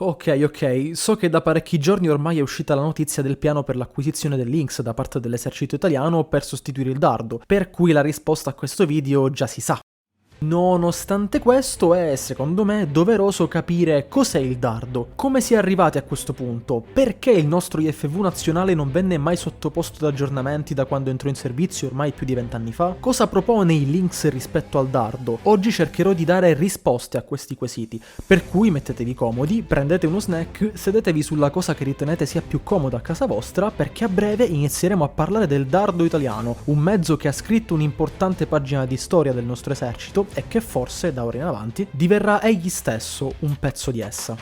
Ok, so che da parecchi giorni ormai è uscita la notizia del piano per l'acquisizione del Lynx da parte dell'esercito italiano per sostituire il dardo, per cui la risposta a questo video già si sa. Nonostante questo è, secondo me, doveroso capire cos'è il dardo, come si è arrivati a questo punto, perché il nostro IFV nazionale non venne mai sottoposto ad aggiornamenti da quando entrò in servizio ormai più di 20 anni fa, cosa propone il Lynx rispetto al dardo. Oggi cercherò di dare risposte a questi quesiti, per cui mettetevi comodi, prendete uno snack, sedetevi sulla cosa che ritenete sia più comoda a casa vostra, perché a breve inizieremo a parlare del dardo italiano, un mezzo che ha scritto un'importante pagina di storia del nostro esercito e che forse, da ora in avanti, diverrà egli stesso un pezzo di essa.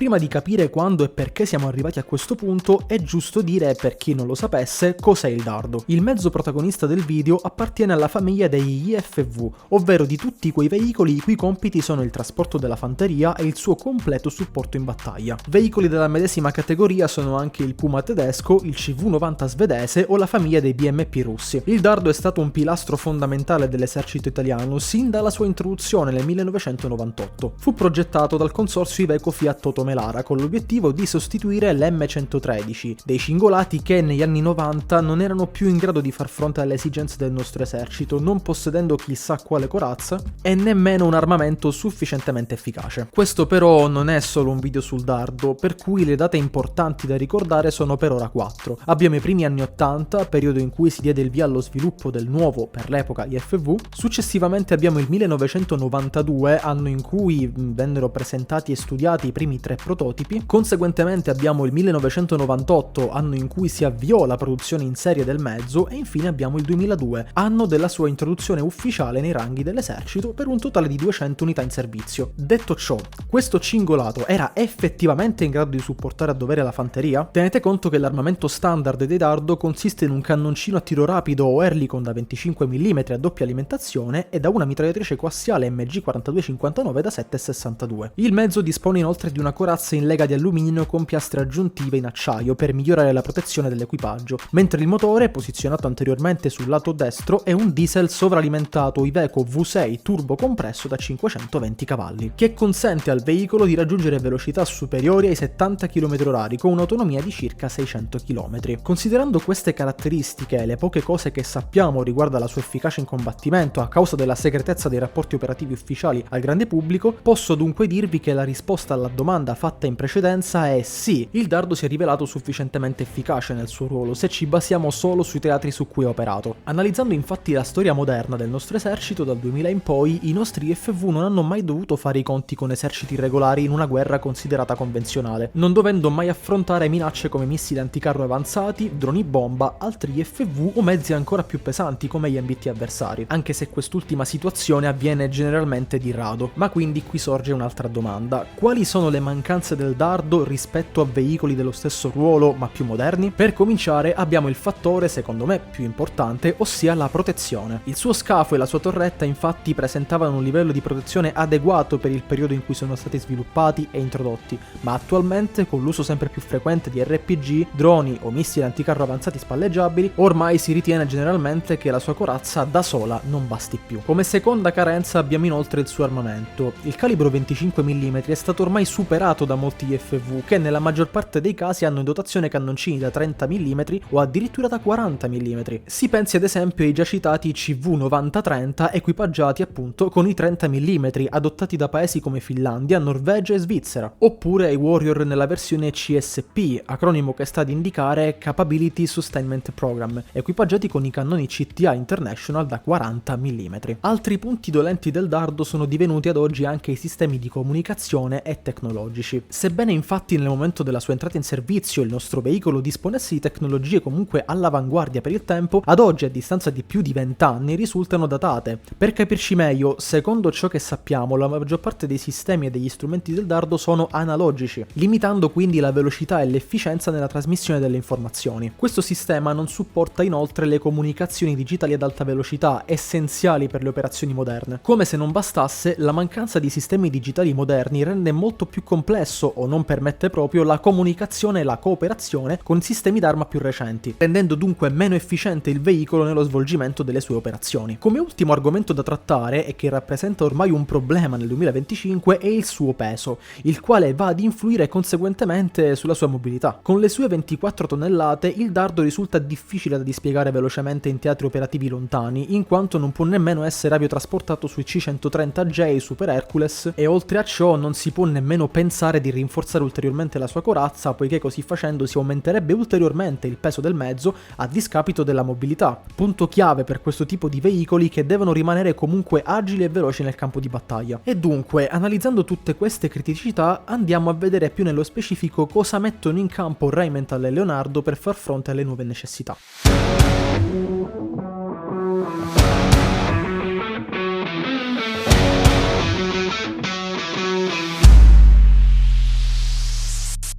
Prima di capire quando e perché siamo arrivati a questo punto, è giusto dire, per chi non lo sapesse, cos'è il dardo. Il mezzo protagonista del video appartiene alla famiglia degli IFV, ovvero di tutti quei veicoli i cui compiti sono il trasporto della fanteria e il suo completo supporto in battaglia. Veicoli della medesima categoria sono anche il Puma tedesco, il CV-90 svedese o la famiglia dei BMP russi. Il dardo è stato un pilastro fondamentale dell'esercito italiano sin dalla sua introduzione nel 1998. Fu progettato dal consorzio Iveco Fiat Toto Melara con l'obiettivo di sostituire l'M113, dei cingolati che negli anni 90 non erano più in grado di far fronte alle esigenze del nostro esercito, non possedendo chissà quale corazza e nemmeno un armamento sufficientemente efficace. Questo però non è solo un video sul dardo, per cui le date importanti da ricordare sono per ora 4. Abbiamo i primi anni 80, periodo in cui si diede il via allo sviluppo del nuovo, per l'epoca, IFV. Successivamente abbiamo il 1992, anno in cui vennero presentati e studiati i primi 3 prototipi. Conseguentemente abbiamo il 1998, anno in cui si avviò la produzione in serie del mezzo, e infine abbiamo il 2002, anno della sua introduzione ufficiale nei ranghi dell'esercito per un totale di 200 unità in servizio. Detto ciò, questo cingolato era effettivamente in grado di supportare a dovere la fanteria? Tenete conto che l'armamento standard dei dardo consiste in un cannoncino a tiro rapido o Oerlikon da 25 mm a doppia alimentazione e da una mitragliatrice coassiale MG 4259 da 7,62. Il mezzo dispone inoltre di una corazza in lega di alluminio con piastre aggiuntive in acciaio per migliorare la protezione dell'equipaggio, mentre il motore, posizionato anteriormente sul lato destro, è un diesel sovralimentato Iveco V6 turbo compresso da 520 cavalli, che consente al veicolo di raggiungere velocità superiori ai 70 km/h con un'autonomia di circa 600 km. Considerando queste caratteristiche e le poche cose che sappiamo riguardo alla sua efficacia in combattimento a causa della segretezza dei rapporti operativi ufficiali al grande pubblico, posso dunque dirvi che la risposta alla domanda fatta in precedenza è sì, il dardo si è rivelato sufficientemente efficace nel suo ruolo se ci basiamo solo sui teatri su cui ha operato. Analizzando infatti la storia moderna del nostro esercito dal 2000 in poi, i nostri IFV non hanno mai dovuto fare i conti con eserciti irregolari in una guerra considerata convenzionale, non dovendo mai affrontare minacce come missili anticarro avanzati, droni bomba, altri IFV o mezzi ancora più pesanti come gli MBT avversari, anche se quest'ultima situazione avviene generalmente di rado. Ma quindi qui sorge un'altra domanda: quali sono le mancanze del dardo rispetto a veicoli dello stesso ruolo ma più moderni? Per cominciare abbiamo il fattore secondo me più importante, ossia la protezione. Il suo scafo e la sua torretta infatti presentavano un livello di protezione adeguato per il periodo in cui sono stati sviluppati e introdotti, ma attualmente con l'uso sempre più frequente di RPG, droni o missili anticarro avanzati spalleggiabili, ormai si ritiene generalmente che la sua corazza da sola non basti più. Come seconda carenza abbiamo inoltre il suo armamento. Il calibro 25 mm è stato ormai superato da molti IFV che nella maggior parte dei casi hanno in dotazione cannoncini da 30 mm o addirittura da 40 mm. Si pensi ad esempio ai già citati CV-90-30 equipaggiati appunto con i 30 mm adottati da paesi come Finlandia, Norvegia e Svizzera, oppure ai Warrior nella versione CSP, acronimo che sta ad indicare Capability Sustainment Program, equipaggiati con i cannoni CTA International da 40 mm. Altri punti dolenti del dardo sono divenuti ad oggi anche i sistemi di comunicazione e tecnologici. analogici. Sebbene infatti nel momento della sua entrata in servizio il nostro veicolo disponesse di tecnologie comunque all'avanguardia per il tempo, ad oggi a distanza di più di 20 anni risultano datate. Per capirci meglio, secondo ciò che sappiamo, la maggior parte dei sistemi e degli strumenti del dardo sono analogici, limitando quindi la velocità e l'efficienza nella trasmissione delle informazioni. Questo sistema non supporta inoltre le comunicazioni digitali ad alta velocità, essenziali per le operazioni moderne. Come se non bastasse, la mancanza di sistemi digitali moderni rende molto più complesso, o non permette proprio, la comunicazione e la cooperazione con sistemi d'arma più recenti, rendendo dunque meno efficiente il veicolo nello svolgimento delle sue operazioni. Come ultimo argomento da trattare, e che rappresenta ormai un problema nel 2025, è il suo peso, il quale va ad influire conseguentemente sulla sua mobilità. Con le sue 24 tonnellate, il dardo risulta difficile da dispiegare velocemente in teatri operativi lontani, in quanto non può nemmeno essere aviotrasportato sui C-130J Super Hercules, e oltre a ciò non si può nemmeno pensare di rinforzare ulteriormente la sua corazza, poiché così facendo si aumenterebbe ulteriormente il peso del mezzo a discapito della mobilità, punto chiave per questo tipo di veicoli che devono rimanere comunque agili e veloci nel campo di battaglia. E dunque, analizzando tutte queste criticità, andiamo a vedere più nello specifico cosa mettono in campo Rheinmetall e Leonardo per far fronte alle nuove necessità.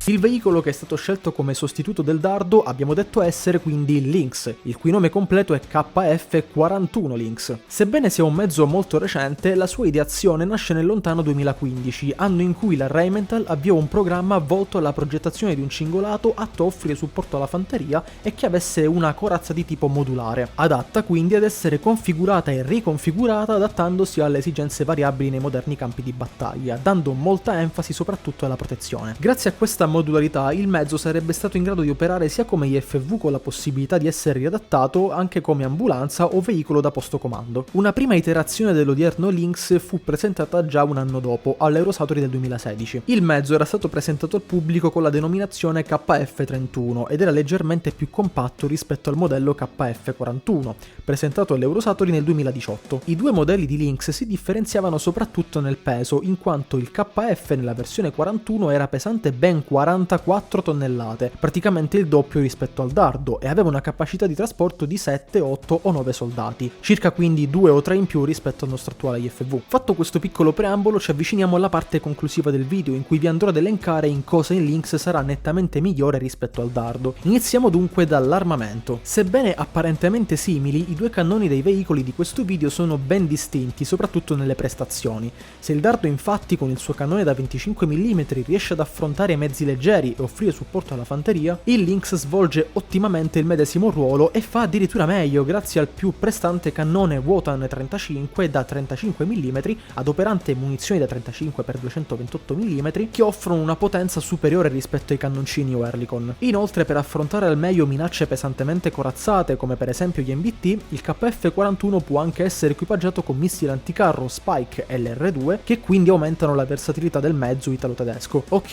Il veicolo che è stato scelto come sostituto del dardo abbiamo detto essere quindi il Lynx, il cui nome completo è KF-41 Lynx. Sebbene sia un mezzo molto recente, la sua ideazione nasce nel lontano 2015, anno in cui la Rheinmetall avviò un programma volto alla progettazione di un cingolato atto a offrire supporto alla fanteria e che avesse una corazza di tipo modulare, adatta quindi ad essere configurata e riconfigurata adattandosi alle esigenze variabili nei moderni campi di battaglia, dando molta enfasi soprattutto alla protezione. Grazie a questa modularità il mezzo sarebbe stato in grado di operare sia come IFV con la possibilità di essere riadattato anche come ambulanza o veicolo da posto comando. Una prima iterazione dell'odierno Lynx fu presentata già un anno dopo, all'Eurosatory del 2016. Il mezzo era stato presentato al pubblico con la denominazione KF-31 ed era leggermente più compatto rispetto al modello KF-41, presentato all'Eurosatory nel 2018. I due modelli di Lynx si differenziavano soprattutto nel peso, in quanto il KF nella versione 41 era pesante ben 44 tonnellate, praticamente il doppio rispetto al dardo, e aveva una capacità di trasporto di 7, 8 o 9 soldati, circa quindi 2 o 3 in più rispetto al nostro attuale IFV. Fatto questo piccolo preambolo, ci avviciniamo alla parte conclusiva del video, in cui vi andrò ad elencare in cosa il Lynx sarà nettamente migliore rispetto al dardo. Iniziamo dunque dall'armamento. Sebbene apparentemente simili, i due cannoni dei veicoli di questo video sono ben distinti, soprattutto nelle prestazioni. Se il dardo infatti con il suo cannone da 25 mm riesce ad affrontare mezzi leggeri e offrire supporto alla fanteria, il Lynx svolge ottimamente il medesimo ruolo e fa addirittura meglio grazie al più prestante cannone Wotan 35 da 35 mm adoperante munizioni da 35 x 228 mm che offrono una potenza superiore rispetto ai cannoncini Oerlikon. Inoltre, per affrontare al meglio minacce pesantemente corazzate come per esempio gli MBT, il KF-41 può anche essere equipaggiato con missili anticarro Spike LR2 che quindi aumentano la versatilità del mezzo italo-tedesco. Ok,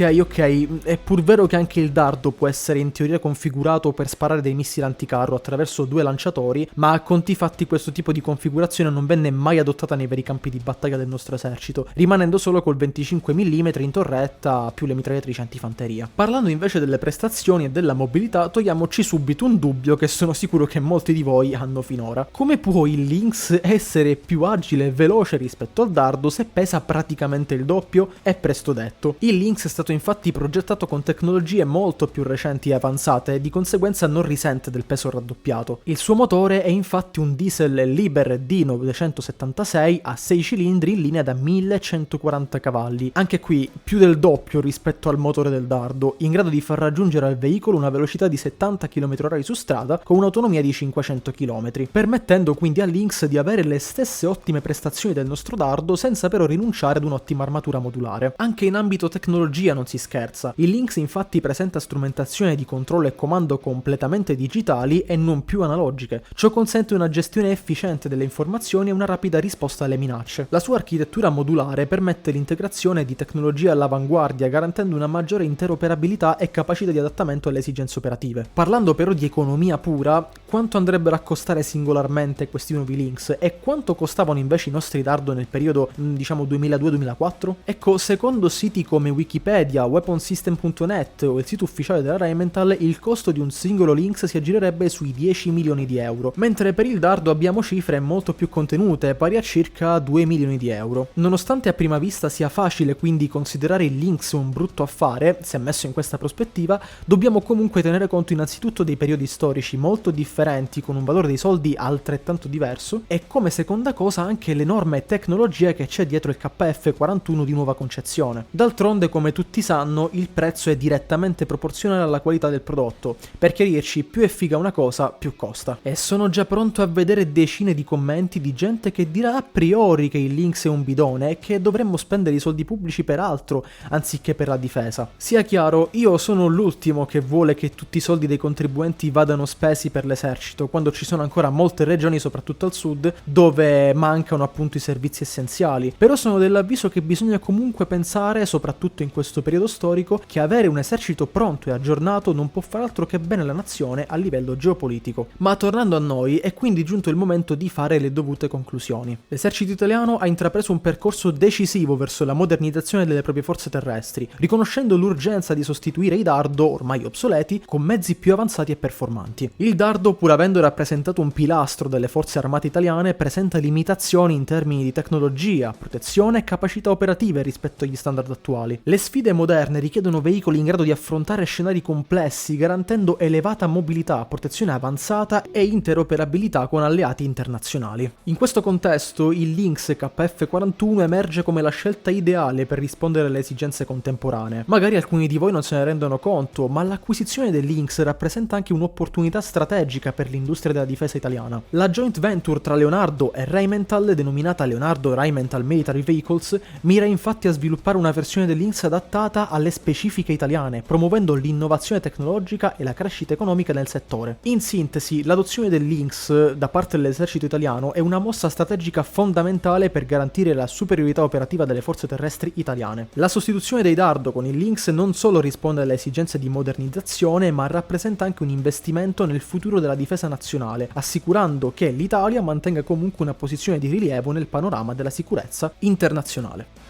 è pur vero che anche il dardo può essere in teoria configurato per sparare dei missili anticarro attraverso due lanciatori, ma a conti fatti questo tipo di configurazione non venne mai adottata nei veri campi di battaglia del nostro esercito, rimanendo solo col 25 mm in torretta più le mitragliatrici antifanteria. Parlando invece delle prestazioni e della mobilità, togliamoci subito un dubbio che sono sicuro che molti di voi hanno finora. Come può il Lynx essere più agile e veloce rispetto al dardo se pesa praticamente il doppio? È presto detto. Il Lynx è stato infatti progettato con tecnologie molto più recenti e avanzate e di conseguenza non risente del peso raddoppiato. Il suo motore è infatti un diesel Liber D976 a 6 cilindri in linea da 1140 cavalli, anche qui più del doppio rispetto al motore del dardo, in grado di far raggiungere al veicolo una velocità di 70 km/h su strada con un'autonomia di 500 km, permettendo quindi al Lynx di avere le stesse ottime prestazioni del nostro dardo senza però rinunciare ad un'ottima armatura modulare. Anche in ambito tecnologia non si scherza. Il Il Lynx infatti presenta strumentazione di controllo e comando completamente digitali e non più analogiche. Ciò consente una gestione efficiente delle informazioni e una rapida risposta alle minacce. La sua architettura modulare permette l'integrazione di tecnologie all'avanguardia, garantendo una maggiore interoperabilità e capacità di adattamento alle esigenze operative. Parlando però di economia pura, quanto andrebbero a costare singolarmente questi nuovi Lynx e quanto costavano invece i nostri dardo nel periodo 2002-2004? Ecco, secondo siti come Wikipedia, weaponsystem.net o il sito ufficiale della Rheinmetall, il costo di un singolo Lynx si aggirerebbe sui 10 milioni di euro, mentre per il dardo abbiamo cifre molto più contenute, pari a circa 2 milioni di euro. Nonostante a prima vista sia facile quindi considerare il Lynx un brutto affare, se messo in questa prospettiva, dobbiamo comunque tenere conto innanzitutto dei periodi storici molto differenti con un valore dei soldi altrettanto diverso e come seconda cosa anche l'enorme tecnologia che c'è dietro il KF-41 di nuova concezione. D'altronde, come tutti sanno, il prezzo è direttamente proporzionale alla qualità del prodotto. Per chiarirci, più è figa una cosa, più costa. E sono già pronto a vedere decine di commenti di gente che dirà a priori che il Lynx è un bidone e che dovremmo spendere i soldi pubblici per altro, anziché per la difesa. Sia chiaro, io sono l'ultimo che vuole che tutti i soldi dei contribuenti vadano spesi per l'esercito, quando ci sono ancora molte regioni, soprattutto al sud, dove mancano appunto i servizi essenziali. Però sono dell'avviso che bisogna comunque pensare, soprattutto in questo periodo storico, che avere un esercito pronto e aggiornato non può far altro che bene alla nazione a livello geopolitico. Ma tornando a noi, è quindi giunto il momento di fare le dovute conclusioni. L'esercito italiano ha intrapreso un percorso decisivo verso la modernizzazione delle proprie forze terrestri, riconoscendo l'urgenza di sostituire i dardo, ormai obsoleti, con mezzi più avanzati e performanti. Il dardo, pur avendo rappresentato un pilastro delle forze armate italiane, presenta limitazioni in termini di tecnologia, protezione e capacità operative rispetto agli standard attuali. Le sfide moderne richiedono veicoli in grado di affrontare scenari complessi, garantendo elevata mobilità, protezione avanzata e interoperabilità con alleati internazionali. In questo contesto, il Lynx KF-41 emerge come la scelta ideale per rispondere alle esigenze contemporanee. Magari alcuni di voi non se ne rendono conto, ma l'acquisizione del Lynx rappresenta anche un'opportunità strategica per l'industria della difesa italiana. La joint venture tra Leonardo e Rheinmetall, denominata Leonardo Rheinmetall Military Vehicles, mira infatti a sviluppare una versione del Lynx adattata alle specifiche italiane, promuovendo l'innovazione tecnologica e la crescita economica nel settore. In sintesi, l'adozione del Lynx da parte dell'esercito italiano è una mossa strategica fondamentale per garantire la superiorità operativa delle forze terrestri italiane. La sostituzione dei dardo con il Lynx non solo risponde alle esigenze di modernizzazione, ma rappresenta anche un investimento nel futuro della difesa nazionale, assicurando che l'Italia mantenga comunque una posizione di rilievo nel panorama della sicurezza internazionale.